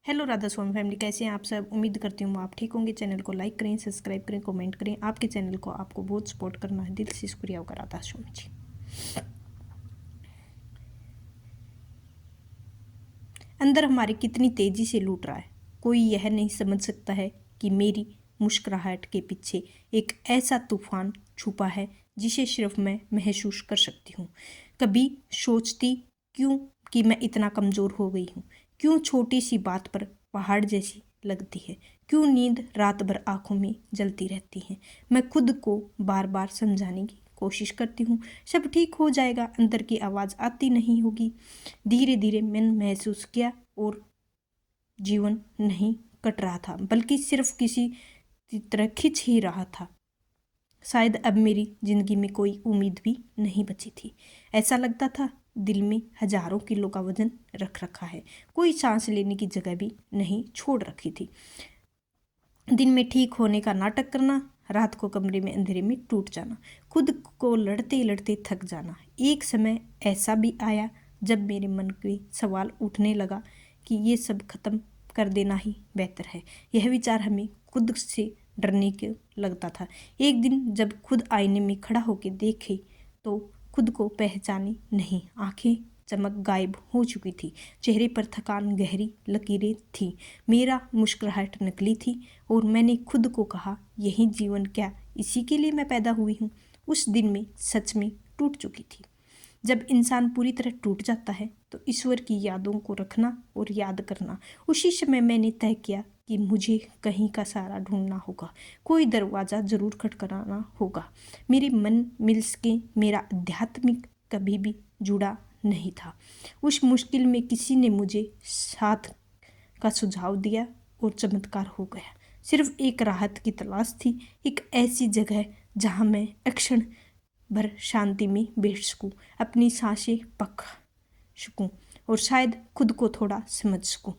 Hello Radha स्वामी family, कैसे हैं आप सब। उम्मीद करती हूँ आप ठीक होंगे। चैनल को लाइक करें, सब्सक्राइब करें, कमेंट करें। आपके चैनल को आपको बहुत सपोर्ट करना है। दिल से शुक्रिया होगा राधा स्वामी जी। अंदर हमारे कितनी तेजी से लूट रहा है, कोई यह नहीं समझ सकता है कि मेरी मुस्कुराहट के पीछे एक ऐसा तूफान छुपा है जिसे सिर्फ मैं महसूस कर सकती हूँ। कभी सोचती क्यों कि मैं इतना कमज़ोर हो गई हूँ, क्यों छोटी सी बात पर पहाड़ जैसी लगती है, क्यों नींद रात भर आंखों में जलती रहती है। मैं खुद को बार बार समझाने की कोशिश करती हूँ, सब ठीक हो जाएगा। अंदर की आवाज़ आती नहीं होगी। धीरे धीरे मैंने महसूस किया और जीवन नहीं कट रहा था, बल्कि सिर्फ किसी तरह खिंच ही रहा था। शायद अब मेरी जिंदगी में कोई उम्मीद भी नहीं बची थी। ऐसा लगता था दिल में हजारों किलो का वजन रख रखा है, कोई सांस लेने की जगह भी नहीं छोड़ रखी थी। दिन में ठीक होने का नाटक करना, रात को कमरे में अंधेरे में टूट जाना, खुद को लड़ते लड़ते थक जाना। एक समय ऐसा भी आया जब मेरे मन के सवाल उठने लगा कि ये सब खत्म कर देना ही बेहतर है। यह विचार हमें खुद से डरने के लगता था। एक दिन जब खुद आईने में खड़ा होकर देखे तो खुद को पहचाने नहीं। आंखें चमक गायब हो चुकी थी, चेहरे पर थकान, गहरी लकीरें थी। मेरा मुस्कुराहट नकली थी और मैंने खुद को कहा, यही जीवन क्या, इसी के लिए मैं पैदा हुई हूँ। उस दिन में सच में टूट चुकी थी। जब इंसान पूरी तरह टूट जाता है तो ईश्वर की यादों को रखना और याद करना। उसी समय मैंने तय किया कि मुझे कहीं का सहारा ढूंढना होगा, कोई दरवाज़ा जरूर खटखटाना होगा। मेरे मन मिल सके, मेरा आध्यात्मिक कभी भी जुड़ा नहीं था। उस मुश्किल में किसी ने मुझे साथ का सुझाव दिया और चमत्कार हो गया। सिर्फ एक राहत की तलाश थी, एक ऐसी जगह जहाँ मैं अक्षण भर शांति में बैठ सकूं, अपनी सांसें पक सकूं और शायद खुद को थोड़ा समझ सकूं।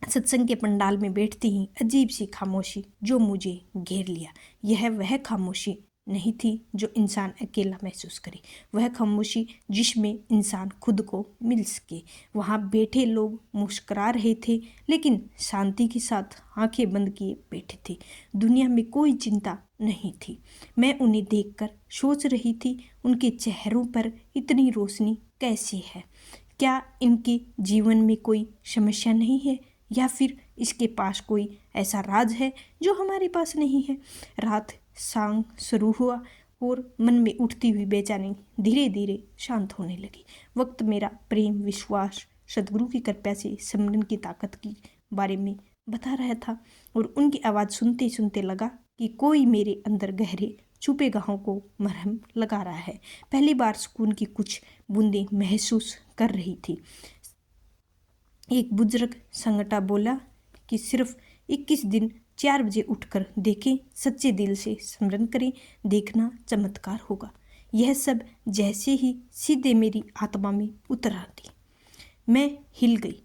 सत्संग के पंडाल में बैठती ही अजीब सी खामोशी जो मुझे घेर लिया। यह वह खामोशी नहीं थी जो इंसान अकेला महसूस करे, वह खामोशी जिसमें इंसान खुद को मिल सके। वहाँ बैठे लोग मुस्कुरा रहे थे, लेकिन शांति के साथ आंखें बंद किए बैठे थे। दुनिया में कोई चिंता नहीं थी। मैं उन्हें देखकर सोच रही थी, उनके चेहरों पर इतनी रोशनी कैसी है। क्या इनके जीवन में कोई समस्या नहीं है, या फिर इसके पास कोई ऐसा राज है जो हमारे पास नहीं है। रात सांग शुरू हुआ और मन में उठती हुई बेचैनी धीरे धीरे शांत होने लगी। वक्त मेरा प्रेम, विश्वास, सदगुरु की कृपा से सिमरन की ताकत के बारे में बता रहा था और उनकी आवाज़ सुनते सुनते लगा कि कोई मेरे अंदर गहरे छुपे घावों को मरहम लगा रहा है। पहली बार सुकून की कुछ बूंदें महसूस कर रही थी। एक बुजुर्ग संगठा बोला कि सिर्फ 21 दिन 4 बजे उठकर देखें, सच्चे दिल से स्मरण करें, देखना चमत्कार होगा। यह सब जैसे ही सीधे मेरी आत्मा में उतर आती, मैं हिल गई।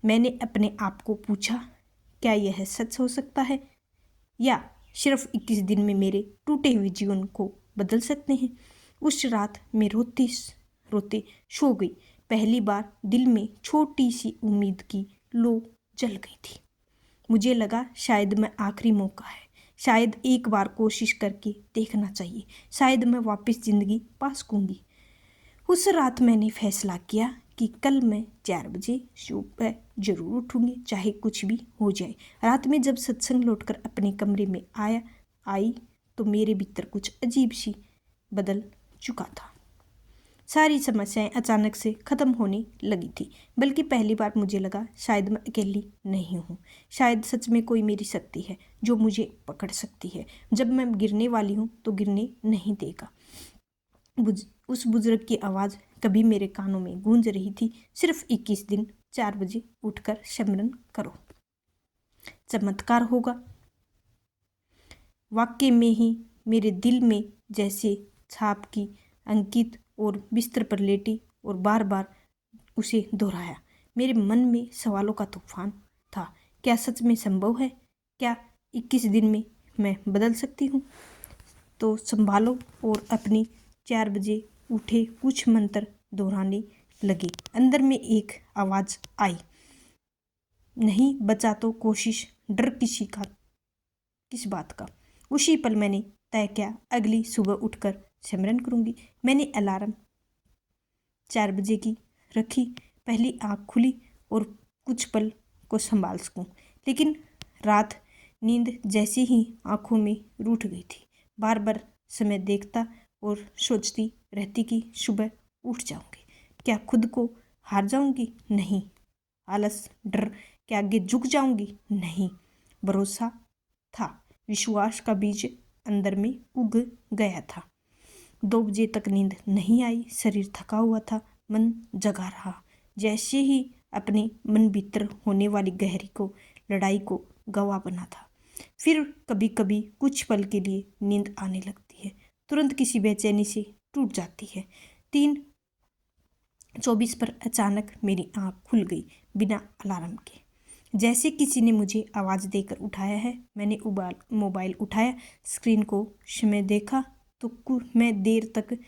मैंने अपने आप को पूछा, क्या यह सच हो सकता है, या सिर्फ 21 दिन में मेरे टूटे हुए जीवन को बदल सकते हैं। उस रात मैं रोते रोते सो गई। पहली बार दिल में छोटी सी उम्मीद की लो जल गई थी। मुझे लगा शायद मैं आखिरी मौका है, शायद एक बार कोशिश करके देखना चाहिए, शायद मैं वापस ज़िंदगी पा सकूंगी। उस रात मैंने फैसला किया कि कल मैं 4 बजे सुबह जरूर उठूंगी, चाहे कुछ भी हो जाए। रात में जब सत्संग लौटकर अपने कमरे में आई तो मेरे भीतर कुछ अजीब सी बदल चुका था। सारी समस्याएं अचानक से ख़त्म होने लगी थी, बल्कि पहली बार मुझे लगा शायद मैं अकेली नहीं हूँ। शायद सच में कोई मेरी शक्ति है जो मुझे पकड़ सकती है। जब मैं गिरने वाली हूँ तो गिरने नहीं देगा। उस बुजुर्ग की आवाज़ कभी मेरे कानों में गूंज रही थी, सिर्फ 21 दिन 4 बजे उठकर सिमरन करो, चमत्कार होगा। वाक्य में ही मेरे दिल में जैसे छाप की अंकित और बिस्तर पर लेटी और बार बार उसे दोहराया। मेरे मन में सवालों का तूफान था। क्या सच में संभव है? क्या 21 दिन में मैं बदल सकती हूँ? तो संभालो और अपनी 4 बजे उठे कुछ मंत्र दोहराने लगे। अंदर में एक आवाज़ आई, नहीं बचा तो कोशिश, डर किस बात का। उसी पल मैंने तय किया, अगली सुबह उठकर सिमरन करूंगी। मैंने अलार्म 4 बजे की रखी। पहली आँख खुली और कुछ पल को संभाल सकूं, लेकिन रात नींद जैसे ही आंखों में रूठ गई थी। बार बार समय देखता और सोचती रहती कि सुबह उठ जाऊंगी। क्या खुद को हार जाऊंगी? नहीं। आलस, डर के आगे झुक जाऊंगी? नहीं। भरोसा था, विश्वास का बीज अंदर में उग गया था। 2 बजे तक नींद नहीं आई। शरीर थका हुआ था, मन जगा रहा, जैसे ही अपने मन भीतर होने वाली गहरी को लड़ाई को गवाह बना था। फिर कभी कभी कुछ पल के लिए नींद आने लगती है, तुरंत किसी बेचैनी से टूट जाती है। 3:24 पर अचानक मेरी आँख खुल गई, बिना अलार्म के, जैसे किसी ने मुझे आवाज़ देकर उठाया है। मैंने मोबाइल उठाया, स्क्रीन को समय देखा तो मैं देर तक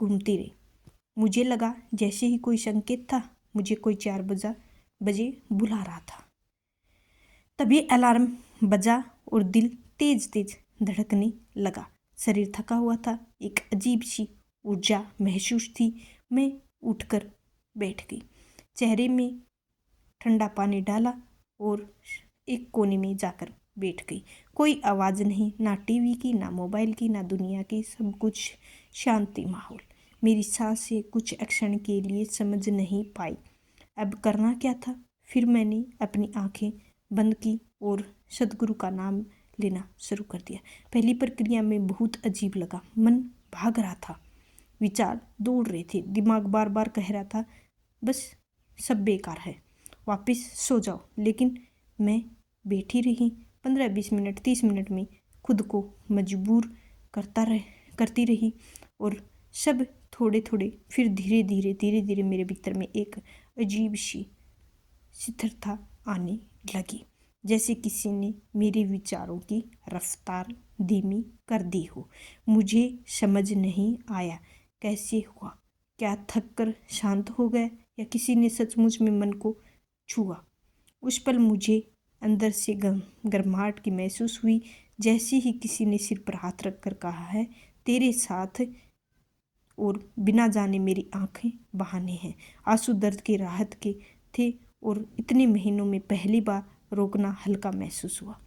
घूमती रही। मुझे लगा जैसे ही कोई संकेत था, मुझे कोई 4 बजे बुला रहा था। तभी अलार्म बजा और दिल तेज तेज धड़कने लगा। शरीर थका हुआ था, एक अजीब सी ऊर्जा महसूस थी। मैं उठकर बैठ गई, चेहरे में ठंडा पानी डाला और एक कोने में जाकर बैठ गई। कोई आवाज़ नहीं, ना टीवी की, ना मोबाइल की, ना दुनिया की, सब कुछ शांति माहौल। मेरी सांसें कुछ क्षण के लिए समझ नहीं पाई अब करना क्या था। फिर मैंने अपनी आंखें बंद की और सदगुरु का नाम लेना शुरू कर दिया। पहली प्रक्रिया में बहुत अजीब लगा। मन भाग रहा था, विचार दौड़ रहे थे, दिमाग बार बार कह रहा था बस सब बेकार है, वापस सो जाओ। लेकिन मैं बैठी रही। 15-20 मिनट, 30 मिनट में खुद को मजबूर करती रही और सब थोड़े थोड़े। फिर धीरे धीरे मेरे भीतर में एक अजीब सी स्थिरता आने लगी, जैसे किसी ने मेरे विचारों की रफ्तार धीमी कर दी हो। मुझे समझ नहीं आया कैसे हुआ, क्या थक कर शांत हो गया या किसी ने सचमुच में मन को छुआ। उस पल मुझे अंदर से गर्माहट की महसूस हुई, जैसे ही किसी ने सिर पर हाथ रखकर कहा है तेरे साथ, और बिना जाने मेरी आंखें बहाने हैं। आंसू दर्द के राहत के थे और इतने महीनों में पहली बार रोकना हल्का महसूस हुआ।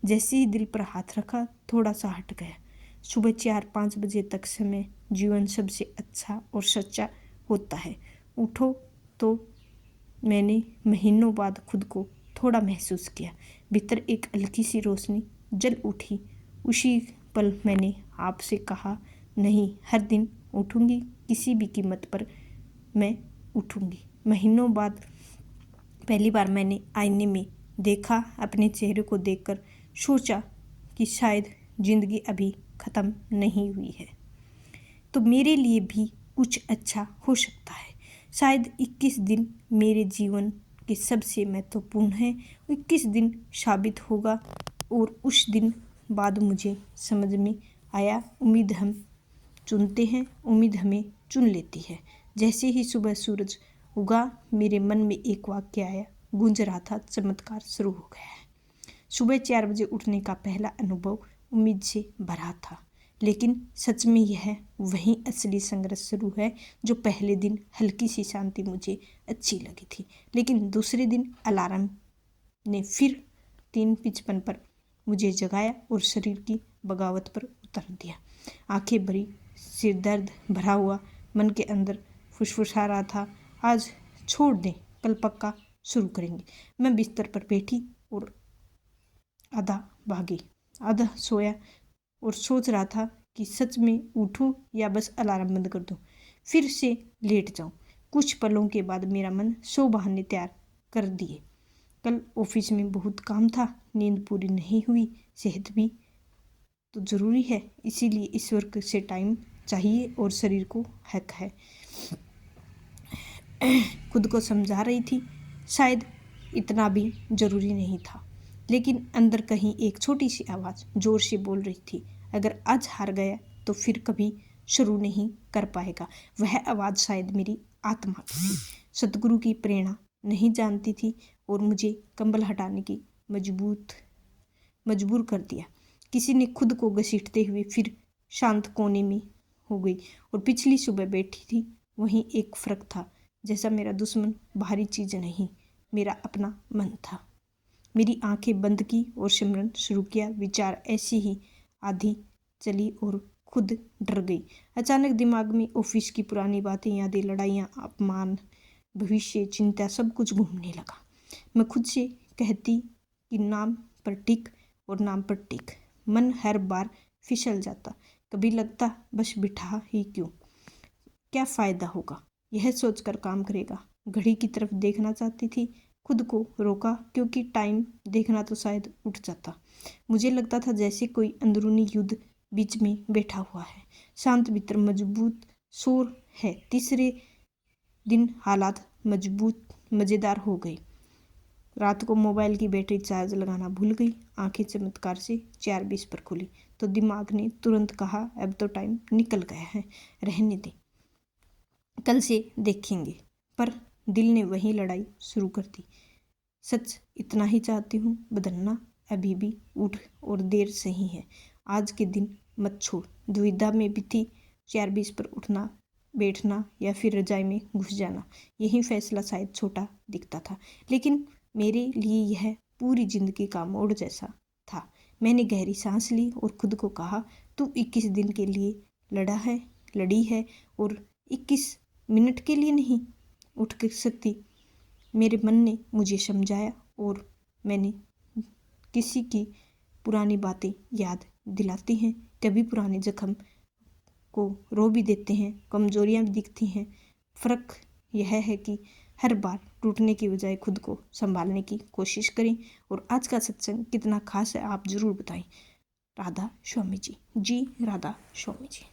जैसे ही दिल पर हाथ रखा, थोड़ा सा हट गया। सुबह 4-5 बजे तक समय जीवन सबसे अच्छा और सच्चा होता है। उठो तो मैंने महीनों बाद खुद को थोड़ा महसूस किया। भीतर एक हल्की सी रोशनी जल उठी। उसी पल मैंने आपसे कहा, नहीं, हर दिन उठूंगी, किसी भी कीमत पर मैं उठूंगी। महीनों बाद पहली बार मैंने आईने में देखा। अपने चेहरे को देखकर सोचा कि शायद जिंदगी अभी ख़त्म नहीं हुई है, तो मेरे लिए भी कुछ अच्छा हो सकता है। शायद 21 दिन मेरे जीवन के सबसे महत्वपूर्ण है। 21 दिन साबित होगा। और उस दिन बाद मुझे समझ में आया, उम्मीद हम चुनते हैं, उम्मीद हमें चुन लेती है। जैसे ही सुबह सूरज उगा, मेरे मन में एक वाक्य आया, गूंज रहा था, चमत्कार शुरू हो गया है। सुबह 4 बजे उठने का पहला अनुभव उम्मीद से भरा था, लेकिन सच में यह वही असली संघर्ष शुरू है जो पहले दिन हल्की सी शांति मुझे अच्छी लगी थी, लेकिन दूसरे दिन अलार्म ने फिर 3:55 पर मुझे जगाया और शरीर की बगावत पर उतार दिया। आंखें भरी, सिर दर्द भरा हुआ, मन के अंदर फुसफुसा रहा था, आज छोड़ दें, कल पक्का शुरू करेंगे। मैं बिस्तर पर बैठी और आधा भागी आधा सोया और सोच रहा था कि सच में उठूं या बस अलार्म बंद कर दूं, फिर से लेट जाऊं। कुछ पलों के बाद मेरा मन 100 बहाने तैयार कर दिए। कल ऑफिस में बहुत काम था, नींद पूरी नहीं हुई, सेहत भी तो ज़रूरी है, इसीलिए ईश्वर से टाइम चाहिए और शरीर को हक है। खुद को समझा रही थी, शायद इतना भी ज़रूरी नहीं था, लेकिन अंदर कहीं एक छोटी सी आवाज़ ज़ोर से बोल रही थी, अगर आज हार गया तो फिर कभी शुरू नहीं कर पाएगा। वह आवाज़ शायद मेरी आत्मा की थी, सतगुरु की प्रेरणा नहीं जानती थी और मुझे कंबल हटाने की मजबूर कर दिया। किसी ने खुद को घसीटते हुए फिर शांत कोने में हो गई और पिछली सुबह बैठी थी वहीं एक फर्क था। जैसा मेरा दुश्मन बाहरी चीज नहीं, मेरा अपना मन था। मेरी आंखें बंद की और सिमरन शुरू किया। विचार ऐसी ही आधी चली और खुद डर गई। अचानक दिमाग में ऑफिस की पुरानी बातें, यादें, लड़ाइयाँ, अपमान, भविष्य, चिंता, सब कुछ घूमने लगा। मैं खुद से कहती कि नाम पर टिक और नाम पर टिक। मन हर बार फिसल जाता। कभी लगता बस बिठा ही क्यों, क्या फ़ायदा होगा, यह सोचकर काम करेगा। घड़ी की तरफ देखना चाहती थी, खुद को रोका क्योंकि टाइम देखना तो शायद उठ जाता। मुझे लगता था जैसे कोई अंदरूनी युद्ध बीच में बैठा हुआ है, शांत भीतर मजबूत शोर है। तीसरे दिन हालात मज़ेदार हो गए। रात को मोबाइल की बैटरी चार्ज लगाना भूल गई। आंखें चमत्कार से 4:20 पर खुली तो दिमाग ने तुरंत कहा, अब तो टाइम निकल गया है, रहने दे, कल से देखेंगे। पर दिल ने वही लड़ाई शुरू कर दी। सच इतना ही चाहती हूँ, बदलना अभी भी उठ और देर सही है। आज के दिन मत छोड़। दुविधा में भी थी, 4:20 पर उठना, बैठना या फिर रजाई में घुस जाना। यही फैसला शायद छोटा दिखता था, लेकिन मेरे लिए यह पूरी जिंदगी का मोड़ जैसा था। मैंने गहरी सांस ली और खुद को कहा, तू 21 दिन के लिए लड़ी है और 21 मिनट के लिए नहीं उठ सकती। मेरे मन ने मुझे समझाया और मैंने किसी की पुरानी बातें याद दिलाती हैं, कभी पुराने जख्म को रो भी देते हैं, कमजोरियां भी दिखती हैं। फ़र्क यह है कि हर बार टूटने की बजाय खुद को संभालने की कोशिश करें। और आज का सत्संग कितना खास है आप ज़रूर बताएं। राधा स्वामी जी। राधा स्वामी जी।